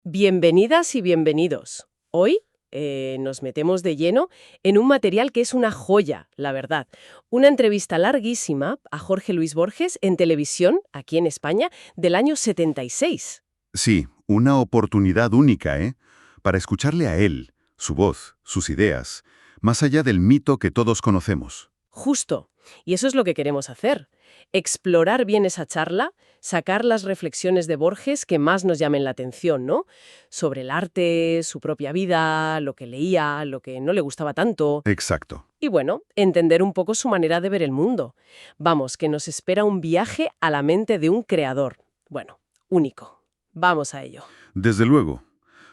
Bienvenidas y bienvenidos. Hoy nos metemos de lleno en un material que es una joya, la verdad. Una entrevista larguísima a Jorge Luis Borges en televisión, aquí en España, del año 76. Sí, una oportunidad única, ¿eh? Para escucharle a él, su voz, sus ideas, más allá del mito que todos conocemos. Justo. Y eso es lo que queremos hacer. Explorar bien esa charla, sacar las reflexiones de Borges que más nos llamen la atención, ¿no? Sobre el arte, su propia vida, lo que leía, lo que no le gustaba tanto. Exacto. Y bueno, entender un poco su manera de ver el mundo. Vamos, que nos espera un viaje a la mente de un creador. Bueno, único. Vamos a ello. Desde luego,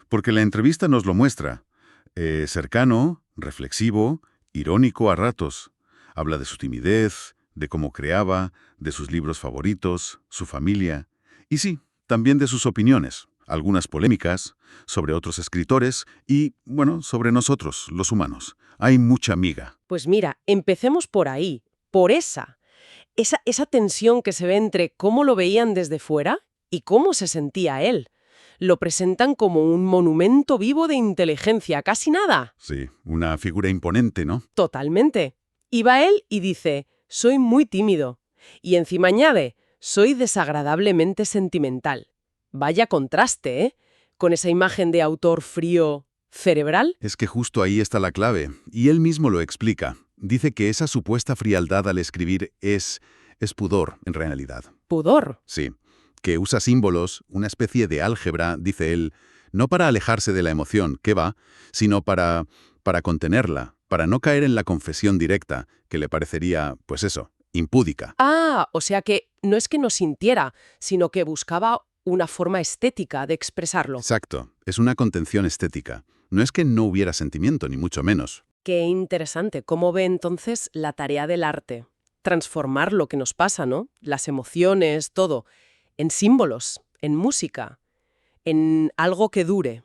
porque la entrevista nos lo muestra. Cercano, reflexivo, irónico a ratos. Habla de su timidez, de cómo creaba, de sus libros favoritos, su familia. Y sí, también de sus opiniones, algunas polémicas, sobre otros escritores y, bueno, sobre nosotros, los humanos. Hay mucha miga. Pues mira, empecemos por ahí, por esa tensión que se ve entre cómo lo veían desde fuera y cómo se sentía él. Lo presentan como un monumento vivo de inteligencia, casi nada. Sí, una figura imponente, ¿no? Totalmente. Y va él y dice, soy muy tímido. Y encima añade, soy desagradablemente sentimental. Vaya contraste, ¿eh? Con esa imagen de autor frío, cerebral. Es que justo ahí está la clave, y él mismo lo explica. Dice que esa supuesta frialdad al escribir es pudor, en realidad. Pudor. Sí, que usa símbolos, una especie de álgebra, dice él, no para alejarse de la emoción, que va, sino para contenerla, para no caer en la confesión directa, que le parecería, pues eso, impúdica. Ah, o sea que no es que no sintiera, sino que buscaba una forma estética de expresarlo. Exacto, es una contención estética. No es que no hubiera sentimiento, ni mucho menos. Qué interesante. ¿Cómo ve entonces la tarea del arte? Transformar lo que nos pasa, ¿no? Las emociones, todo, en símbolos, en música, en algo que dure.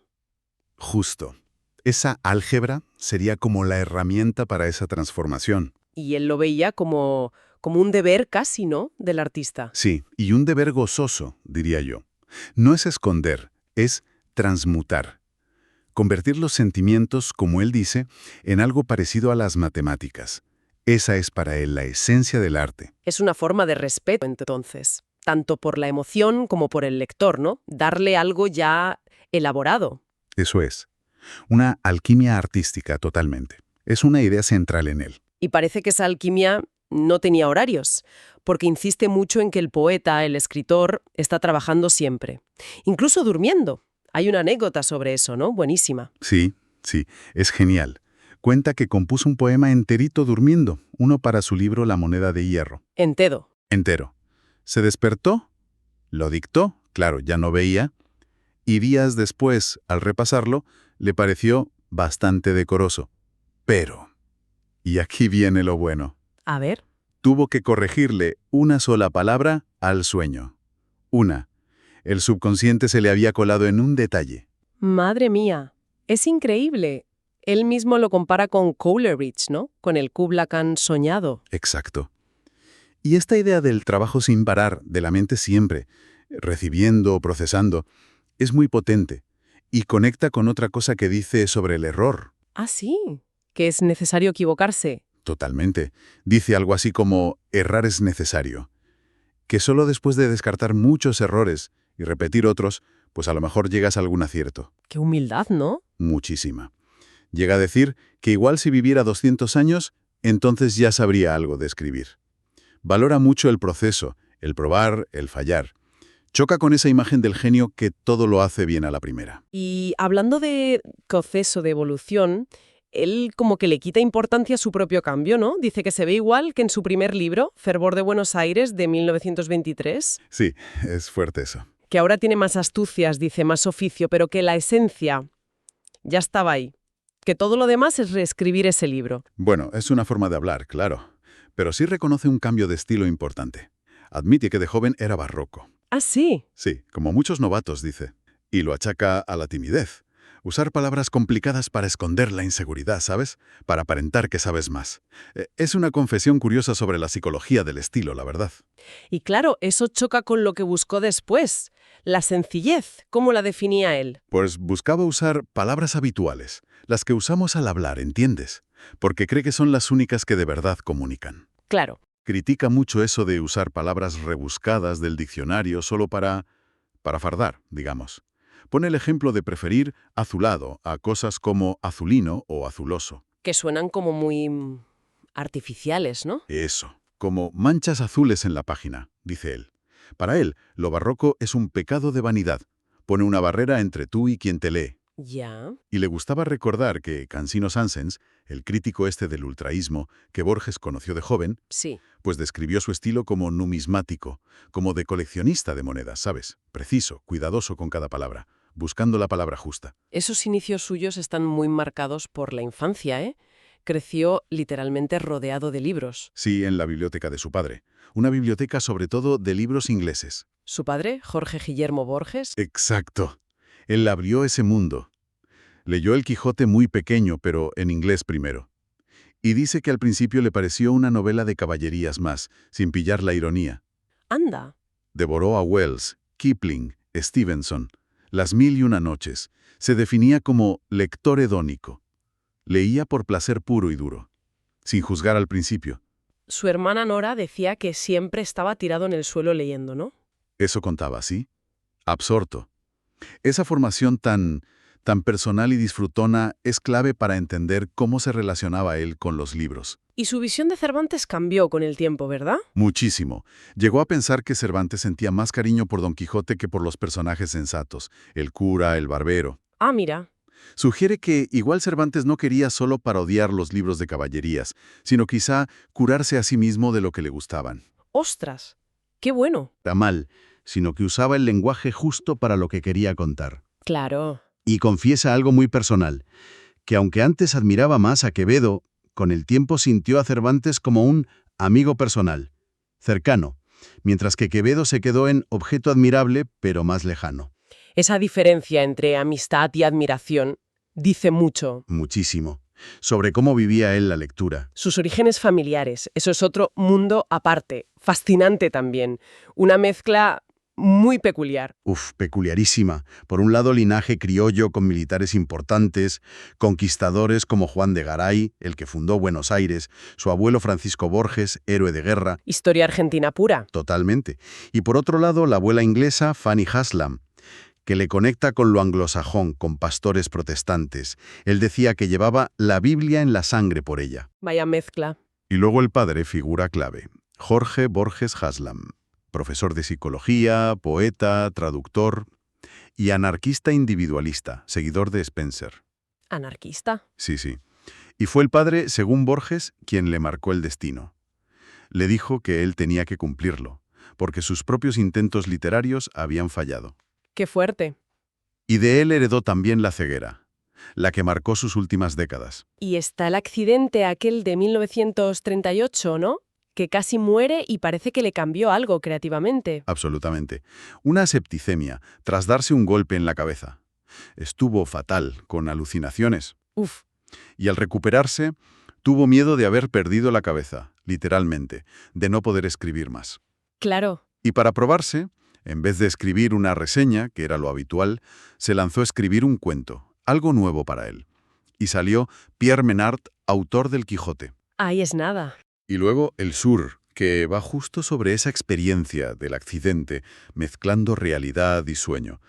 Justo. Esa álgebra sería como la herramienta para esa transformación. Y él lo veía como un deber casi, ¿no?, del artista. Sí, y un deber gozoso, diría yo. No es esconder, es transmutar. Convertir los sentimientos, como él dice, en algo parecido a las matemáticas. Esa es para él la esencia del arte. Es una forma de respeto, entonces, tanto por la emoción como por el lector, ¿no? Darle algo ya elaborado. Eso es. Una alquimia artística totalmente. Es una idea central en él. Y parece que esa alquimia no tenía horarios, porque insiste mucho en que el poeta, el escritor, está trabajando siempre, incluso durmiendo. Hay una anécdota sobre eso, ¿no? Buenísima. Sí, sí, es genial. Cuenta que compuso un poema enterito durmiendo, uno para su libro La moneda de hierro. Entero. Entero. Se despertó, lo dictó, claro, ya no veía, y días después, al repasarlo, le pareció bastante decoroso. Pero, y aquí viene lo bueno, A ver. tuvo que corregirle una sola palabra al sueño. Una. El subconsciente se le había colado en un detalle. Madre mía. Es increíble. Él mismo lo compara con Coleridge, ¿no? Con el Kubla Khan soñado. Exacto. Y esta idea del trabajo sin parar, de la mente siempre, recibiendo, procesando, es muy potente y conecta con otra cosa que dice sobre el error. Ah, sí. Que es necesario equivocarse. Totalmente. Dice algo así como errar es necesario. Que solo después de descartar muchos errores y repetir otros, pues a lo mejor llegas a algún acierto. Qué humildad, ¿no? Muchísima. Llega a decir que igual si viviera 200 años, entonces ya sabría algo de escribir. Valora mucho el proceso, el probar, el fallar. Choca con esa imagen del genio que todo lo hace bien a la primera. Y hablando de proceso de evolución, él como que le quita importancia a su propio cambio, ¿no? Dice que se ve igual que en su primer libro, Fervor de Buenos Aires, de 1923, Sí, es fuerte eso. que ahora tiene más astucias, dice, más oficio, pero que la esencia ya estaba ahí. Que todo lo demás es reescribir ese libro. Bueno, es una forma de hablar, claro. Pero sí reconoce un cambio de estilo importante. Admite que de joven era barroco. Ah, sí. Sí, como muchos novatos, dice. Y lo achaca a la timidez. Usar palabras complicadas para esconder la inseguridad, ¿sabes? Para aparentar que sabes más. Es una confesión curiosa sobre la psicología del estilo, la verdad. Y claro, eso choca con lo que buscó después. La sencillez, ¿cómo la definía él? Pues buscaba usar palabras habituales, las que usamos al hablar, ¿entiendes? Porque cree que son las únicas que de verdad comunican. Claro. Critica mucho eso de usar palabras rebuscadas del diccionario solo para fardar, digamos. Pone el ejemplo de preferir azulado a cosas como azulino o azuloso. Que suenan como muy artificiales, ¿no? Eso, como manchas azules en la página, dice él. Para él, lo barroco es un pecado de vanidad. Pone una barrera entre tú y quien te lee. Ya. Y le gustaba recordar que Cansino Sansens, el crítico este del ultraísmo que Borges conoció de joven, Sí. pues describió su estilo como numismático, como de coleccionista de monedas, ¿sabes? Preciso, cuidadoso con cada palabra, buscando la palabra justa. Esos inicios suyos están muy marcados por la infancia, ¿eh? Creció literalmente rodeado de libros. Sí, en la biblioteca de su padre. Una biblioteca sobre todo de libros ingleses. Su padre, Jorge Guillermo Borges, Exacto. Él abrió ese mundo. Leyó El Quijote muy pequeño, pero en inglés primero. Y dice que al principio le pareció una novela de caballerías más, sin pillar la ironía. anda. Devoró a Wells, Kipling, Stevenson, Las mil y una noches. Se definía como lector hedónico. Leía por placer puro y duro, sin juzgar al principio. Su hermana Nora decía que siempre estaba tirado en el suelo leyendo, ¿no? Eso contaba, ¿sí? Absorto. Esa formación tan personal y disfrutona es clave para entender cómo se relacionaba él con los libros. Y su visión de Cervantes cambió con el tiempo, ¿verdad? Muchísimo. Llegó a pensar que Cervantes sentía más cariño por Don Quijote que por los personajes sensatos, el cura, el barbero. Ah, mira. Sugiere que igual Cervantes no quería solo parodiar los libros de caballerías, sino quizá curarse a sí mismo de lo que le gustaban. ¡Ostras! ¡Qué bueno! Era mal, sino que usaba el lenguaje justo para lo que quería contar. Claro. Y confiesa algo muy personal, que aunque antes admiraba más a Quevedo, con el tiempo sintió a Cervantes como un amigo personal, cercano, mientras que Quevedo se quedó en objeto admirable, pero más lejano. Esa diferencia entre amistad y admiración dice mucho. Muchísimo. Sobre cómo vivía él la lectura. Sus orígenes familiares, eso es otro mundo aparte, fascinante también. Una mezcla muy peculiar. Peculiarísima. Por un lado, linaje criollo con militares importantes, conquistadores como Juan de Garay, el que fundó Buenos Aires, su abuelo Francisco Borges, héroe de guerra. Historia argentina pura. Totalmente. Y por otro lado, la abuela inglesa Fanny Haslam, que le conecta con lo anglosajón, con pastores protestantes. Él decía que llevaba la Biblia en la sangre por ella. Vaya mezcla. Y luego el padre, figura clave, Jorge Borges Haslam, profesor de psicología, poeta, traductor y anarquista individualista, seguidor de Spencer. Anarquista. Sí, sí. Y fue el padre, según Borges, quien le marcó el destino. Le dijo que él tenía que cumplirlo, porque sus propios intentos literarios habían fallado. Qué fuerte. Y de él heredó también la ceguera, la que marcó sus últimas décadas. Y está el accidente aquel de 1938, ¿no? Que casi muere y parece que le cambió algo creativamente. Absolutamente. Una septicemia, tras darse un golpe en la cabeza. Estuvo fatal, con alucinaciones. Uf. Y al recuperarse, tuvo miedo de haber perdido la cabeza, literalmente, de no poder escribir más. Claro. Y para probarse, en vez de escribir una reseña, que era lo habitual, se lanzó a escribir un cuento, algo nuevo para él. Y salió Pierre Menard, autor del Quijote. Ahí es nada. Y luego El Sur, que va justo sobre esa experiencia del accidente, mezclando realidad y sueño.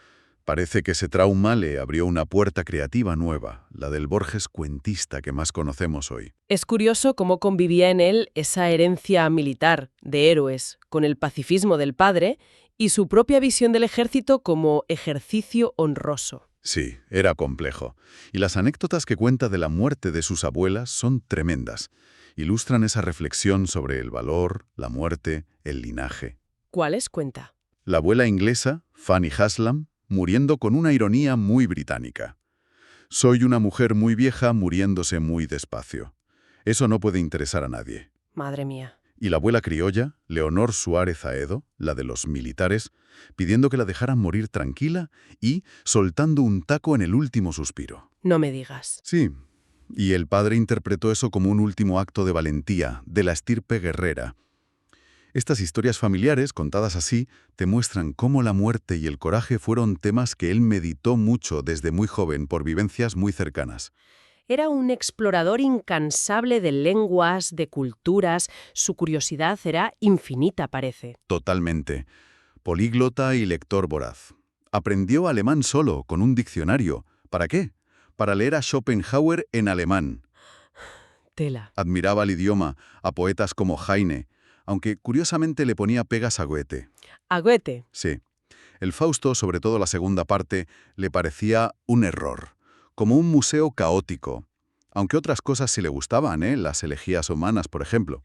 Parece que ese trauma le abrió una puerta creativa nueva, la del Borges cuentista que más conocemos hoy. Es curioso cómo convivía en él esa herencia militar, de héroes, con el pacifismo del padre y su propia visión del ejército como ejercicio honroso. Sí, era complejo. Y las anécdotas que cuenta de la muerte de sus abuelas son tremendas. Ilustran esa reflexión sobre el valor, la muerte, el linaje. ¿Cuáles cuenta? La abuela inglesa, Fanny Haslam, muriendo con una ironía muy británica. Soy una mujer muy vieja muriéndose muy despacio. Eso no puede interesar a nadie. Madre mía. Y la abuela criolla, Leonor Suárez Aedo, la de los militares, pidiendo que la dejaran morir tranquila y soltando un taco en el último suspiro. No me digas. Sí, y el padre interpretó eso como un último acto de valentía, de la estirpe guerrera. Estas historias familiares, contadas así, te muestran cómo la muerte y el coraje fueron temas que él meditó mucho desde muy joven por vivencias muy cercanas. Era un explorador incansable de lenguas, de culturas. Su curiosidad era infinita, parece. Totalmente. Políglota y lector voraz. Aprendió alemán solo, con un diccionario. ¿Para qué? Para leer a Schopenhauer en alemán. Tela. Admiraba el idioma, a poetas como Heine, aunque curiosamente le ponía pegas a Goethe. A Goethe. Sí. El Fausto, sobre todo la segunda parte, le parecía un error, como un museo caótico. Aunque otras cosas sí le gustaban, las elegías humanas, por ejemplo.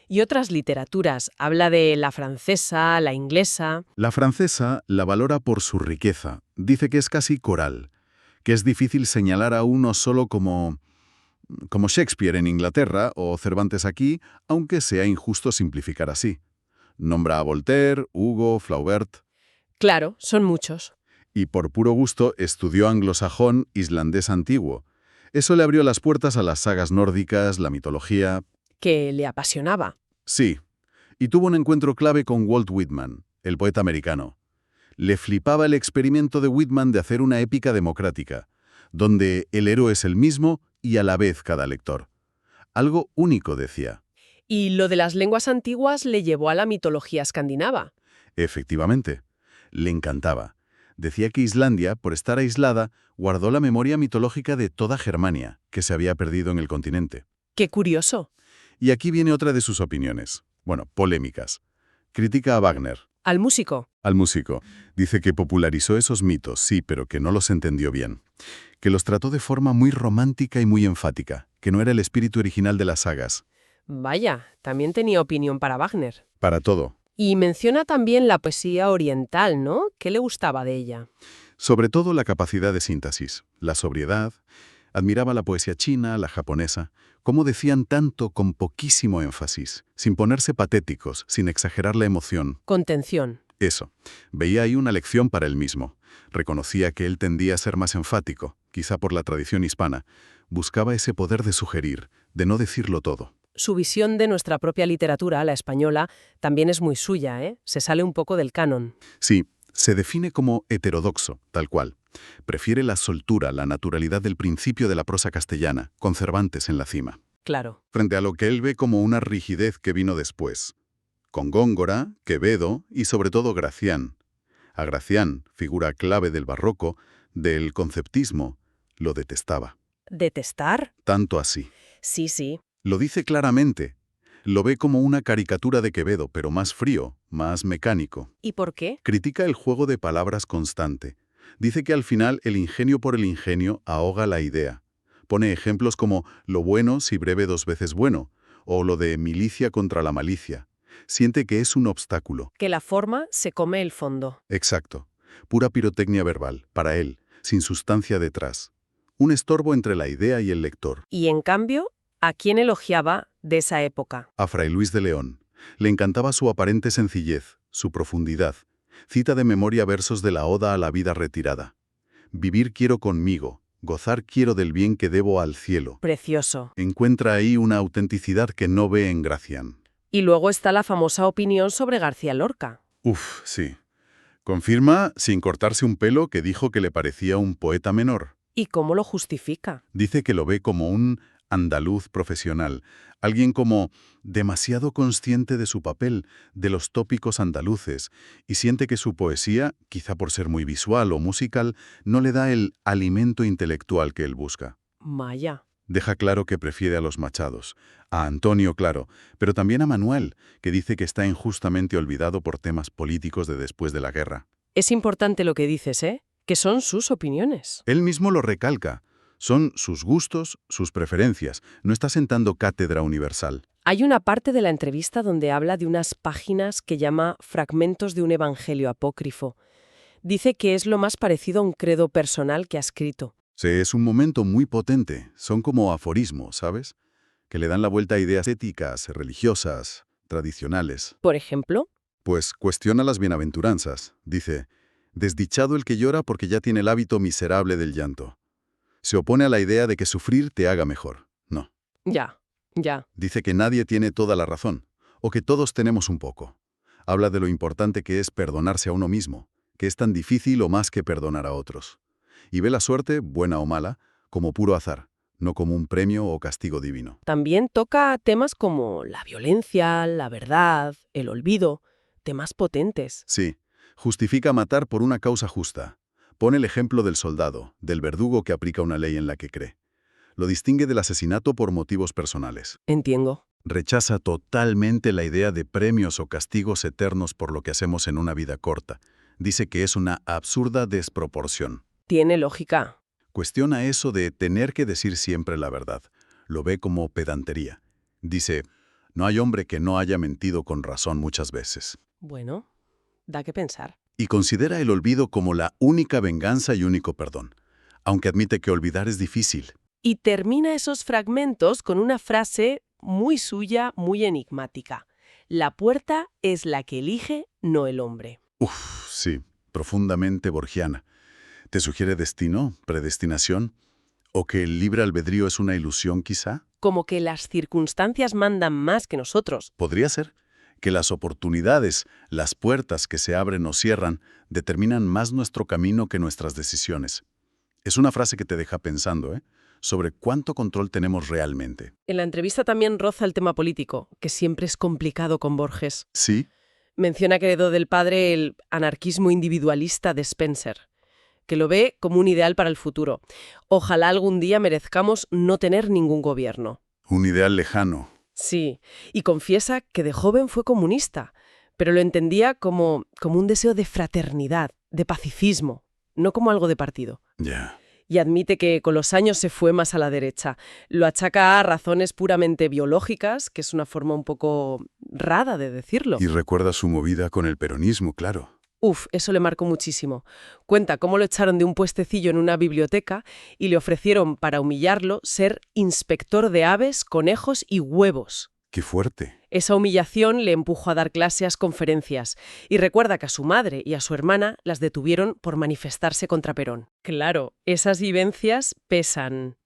Y otras literaturas. Habla de la francesa, la inglesa. La francesa la valora por su riqueza. Dice que es casi coral, que es difícil señalar a uno solo como Shakespeare en Inglaterra o Cervantes aquí, aunque sea injusto simplificar así. Nombra a Voltaire, Hugo, Flaubert. Claro, son muchos. Y por puro gusto estudió anglosajón islandés antiguo. Eso le abrió las puertas a las sagas nórdicas, la mitología. Que le apasionaba. Sí, y tuvo un encuentro clave con Walt Whitman, el poeta americano. Le flipaba el experimento de Whitman de hacer una épica democrática, donde el héroe es el mismo y a la vez cada lector. Algo único, decía. Y lo de las lenguas antiguas le llevó a la mitología escandinava. Efectivamente, le encantaba. Decía que Islandia, por estar aislada, guardó la memoria mitológica de toda Germania, que se había perdido en el continente. ¡Qué curioso! Y aquí viene otra de sus opiniones. Bueno, polémicas. Critica a Wagner, Al músico. al músico. Dice que popularizó esos mitos, sí, pero que no los entendió bien. Que los trató de forma muy romántica y muy enfática, que no era el espíritu original de las sagas. Vaya, también tenía opinión para Wagner. Para todo. Y menciona también la poesía oriental, ¿no? ¿Qué le gustaba de ella? Sobre todo la capacidad de síntesis, la sobriedad. Admiraba la poesía china, la japonesa, cómo decían tanto con poquísimo énfasis, sin ponerse patéticos, sin exagerar la emoción. Contención. Eso. Veía ahí una lección para él mismo. Reconocía que él tendía a ser más enfático, quizá por la tradición hispana. Buscaba ese poder de sugerir, de no decirlo todo. Su visión de nuestra propia literatura, la española, también es muy suya, ¿eh? Se sale un poco del canon. Sí, se define como heterodoxo, tal cual. Prefiere la soltura, la naturalidad del principio de la prosa castellana, con Cervantes en la cima, Claro. frente a lo que él ve como una rigidez que vino después. Con Góngora, Quevedo y sobre todo Gracián. A Gracián, figura clave del barroco, del conceptismo, lo detestaba. ¿Detestar? Tanto así. Sí, sí. Lo dice claramente. Lo ve como una caricatura de Quevedo, pero más frío, más mecánico. ¿Y por qué? Critica el juego de palabras constante. Dice que al final el ingenio por el ingenio ahoga la idea. Pone ejemplos como lo bueno si breve dos veces bueno, o lo de milicia contra la malicia. Siente que es un obstáculo. Que la forma se come el fondo. Exacto. Pura pirotecnia verbal, para él, sin sustancia detrás. Un estorbo entre la idea y el lector. Y en cambio, ¿a quién elogiaba de esa época? A Fray Luis de León. Le encantaba su aparente sencillez, su profundidad. Cita de memoria versos de la Oda a la vida retirada. Vivir quiero conmigo, gozar quiero del bien que debo al cielo. Precioso. Encuentra ahí una autenticidad que no ve en Gracián. Y luego está la famosa opinión sobre García Lorca. Uf, sí. Confirma, sin cortarse un pelo, que dijo que le parecía un poeta menor. ¿Y cómo lo justifica? Dice que lo ve como un andaluz profesional, alguien como demasiado consciente de su papel, de los tópicos andaluces, y siente que su poesía, quizá por ser muy visual o musical, no le da el alimento intelectual que él busca. Maya. Deja claro que prefiere a los Machados, a Antonio, claro, pero también a Manuel, que dice que está injustamente olvidado por temas políticos de después de la guerra. Es importante lo que dices, ¿eh? Que son sus opiniones. Él mismo lo recalca. Son sus gustos, sus preferencias. No está sentando cátedra universal. Hay una parte de la entrevista donde habla de unas páginas que llama Fragmentos de un Evangelio apócrifo. Dice que es lo más parecido a un credo personal que ha escrito. Sí, es un momento muy potente. Son como aforismos, ¿sabes? Que le dan la vuelta a ideas éticas, religiosas, tradicionales. Por ejemplo, Pues cuestiona las bienaventuranzas. Dice, desdichado el que llora porque ya tiene el hábito miserable del llanto. Se opone a la idea de que sufrir te haga mejor. No. ya. Dice que nadie tiene toda la razón, o que todos tenemos un poco. Habla de lo importante que es perdonarse a uno mismo, que es tan difícil o más que perdonar a otros. Y ve la suerte, buena o mala, como puro azar, no como un premio o castigo divino. También toca temas como la violencia, la verdad, el olvido, temas potentes. Sí, justifica matar por una causa justa. Pone el ejemplo del soldado, del verdugo que aplica una ley en la que cree. Lo distingue del asesinato por motivos personales. Entiendo. Rechaza totalmente la idea de premios o castigos eternos por lo que hacemos en una vida corta. Dice que es una absurda desproporción. Tiene lógica. Cuestiona eso de tener que decir siempre la verdad. Lo ve como pedantería. Dice, no hay hombre que no haya mentido con razón muchas veces. Bueno, da que pensar. Y considera el olvido como la única venganza y único perdón, aunque admite que olvidar es difícil. Y termina esos fragmentos con una frase muy suya, muy enigmática. La puerta es la que elige, no el hombre. Uf, sí, profundamente borgiana. ¿Te sugiere destino, predestinación? ¿O que el libre albedrío es una ilusión quizá? Como que las circunstancias mandan más que nosotros. Podría ser que las oportunidades, las puertas que se abren o cierran, determinan más nuestro camino que nuestras decisiones. Es una frase que te deja pensando, sobre cuánto control tenemos realmente. En la entrevista también roza el tema político, que siempre es complicado con Borges. Sí, Menciona que heredó del padre el anarquismo individualista de Spencer, que lo ve como un ideal para el futuro. Ojalá algún día merezcamos no tener ningún gobierno. un ideal lejano. Sí, y confiesa que de joven fue comunista, pero lo entendía como un deseo de fraternidad, de pacifismo, no como algo de partido. Ya. Y admite que con los años se fue más a la derecha. Lo achaca a razones puramente biológicas, que es una forma un poco rara de decirlo. Y recuerda su movida con el peronismo, claro. Uf, eso le marcó muchísimo. Cuenta cómo lo echaron de un puestecillo en una biblioteca y le ofrecieron, para humillarlo, ser inspector de aves, conejos y huevos. ¡Qué fuerte! Esa humillación le empujó a dar clases, conferencias, y recuerda que a su madre y a su hermana las detuvieron por manifestarse contra Perón. Claro, esas vivencias pesan.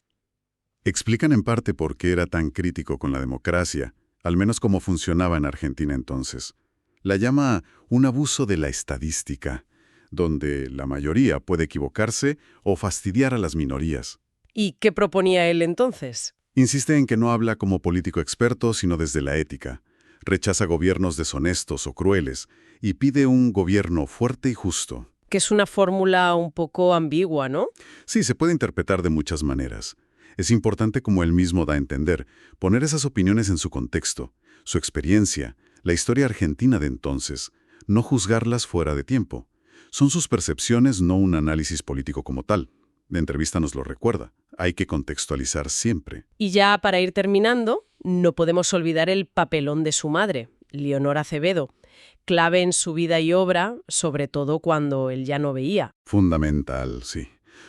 Explican en parte por qué era tan crítico con la democracia, al menos cómo funcionaba en Argentina entonces. La llama un abuso de la estadística, donde la mayoría puede equivocarse o fastidiar a las minorías. ¿Y qué proponía él entonces? Insiste en que no habla como político experto, sino desde la ética. Rechaza gobiernos deshonestos o crueles y pide un gobierno fuerte y justo. Que es una fórmula un poco ambigua, ¿no? Sí, se puede interpretar de muchas maneras. Es importante, como él mismo da a entender, poner esas opiniones en su contexto, su experiencia, la historia argentina de entonces, no juzgarlas fuera de tiempo. Son sus percepciones, no un análisis político como tal. La entrevista nos lo recuerda. Hay que contextualizar siempre. Y ya para ir terminando, no podemos olvidar el papelón de su madre, Leonor Acevedo, clave en su vida y obra, sobre todo cuando él ya no veía. Fundamental, sí.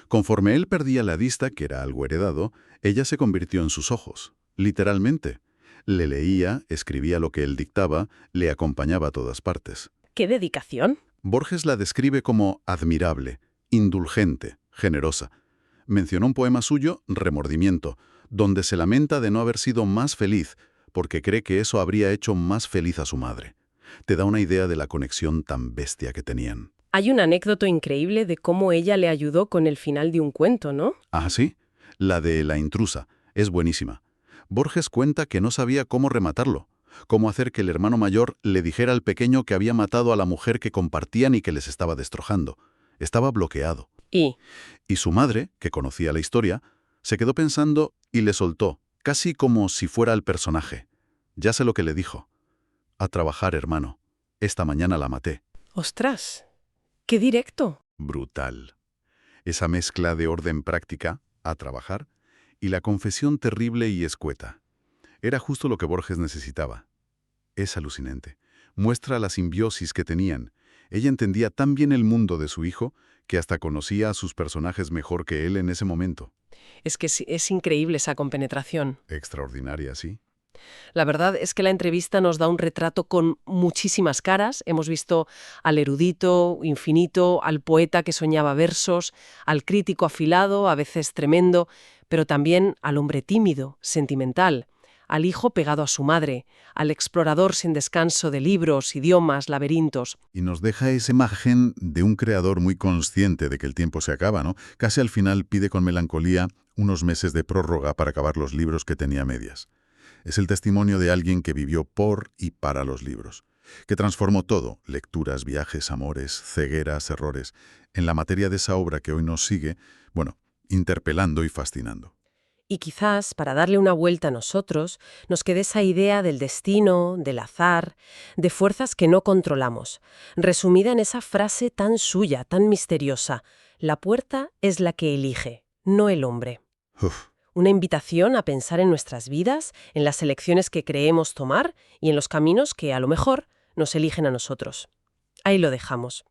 Conforme él perdía la vista, que era algo heredado, ella se convirtió en sus ojos, literalmente. Le leía, escribía lo que él dictaba, le acompañaba a todas partes. ¡Qué dedicación! Borges la describe como admirable, indulgente, generosa. Mencionó un poema suyo, Remordimiento, donde se lamenta de no haber sido más feliz, porque cree que eso habría hecho más feliz a su madre. Te da una idea de la conexión tan bestia que tenían. Hay una anécdota increíble de cómo ella le ayudó con el final de un cuento, ¿no? Ah, sí, la de La intrusa, es buenísima. Borges cuenta que no sabía cómo rematarlo, cómo hacer que el hermano mayor le dijera al pequeño que había matado a la mujer que compartían y que les estaba destrozando. Estaba bloqueado. Y su madre, que conocía la historia, se quedó pensando y le soltó, casi como si fuera el personaje. Ya sé lo que le dijo. A trabajar, hermano. Esta mañana la maté. ¡ostras! ¡Qué directo! Brutal. Esa mezcla de orden práctica, a trabajar, y la confesión terrible y escueta. Era justo lo que Borges necesitaba. Es alucinante. Muestra la simbiosis que tenían. Ella entendía tan bien el mundo de su hijo que hasta conocía a sus personajes mejor que él en ese momento. Es que es increíble esa compenetración. Extraordinaria, sí. La verdad es que la entrevista nos da un retrato con muchísimas caras. Hemos visto al erudito, infinito, al poeta que soñaba versos, al crítico afilado, a veces tremendo, pero también al hombre tímido, sentimental, al hijo pegado a su madre, al explorador sin descanso de libros, idiomas, laberintos. Y nos deja esa imagen de un creador muy consciente de que el tiempo se acaba, ¿no? Casi al final pide con melancolía unos meses de prórroga para acabar los libros que tenía a medias. Es el testimonio de alguien que vivió por y para los libros, que transformó todo, lecturas, viajes, amores, cegueras, errores, en la materia de esa obra que hoy nos sigue, bueno, interpelando y fascinando. Y quizás, para darle una vuelta a nosotros, nos quede esa idea del destino, del azar, de fuerzas que no controlamos, resumida en esa frase tan suya, tan misteriosa: la puerta es la que elige, no el hombre. Uf, Una invitación a pensar en nuestras vidas, en las elecciones que creemos tomar y en los caminos que, a lo mejor, nos eligen a nosotros. Ahí lo dejamos.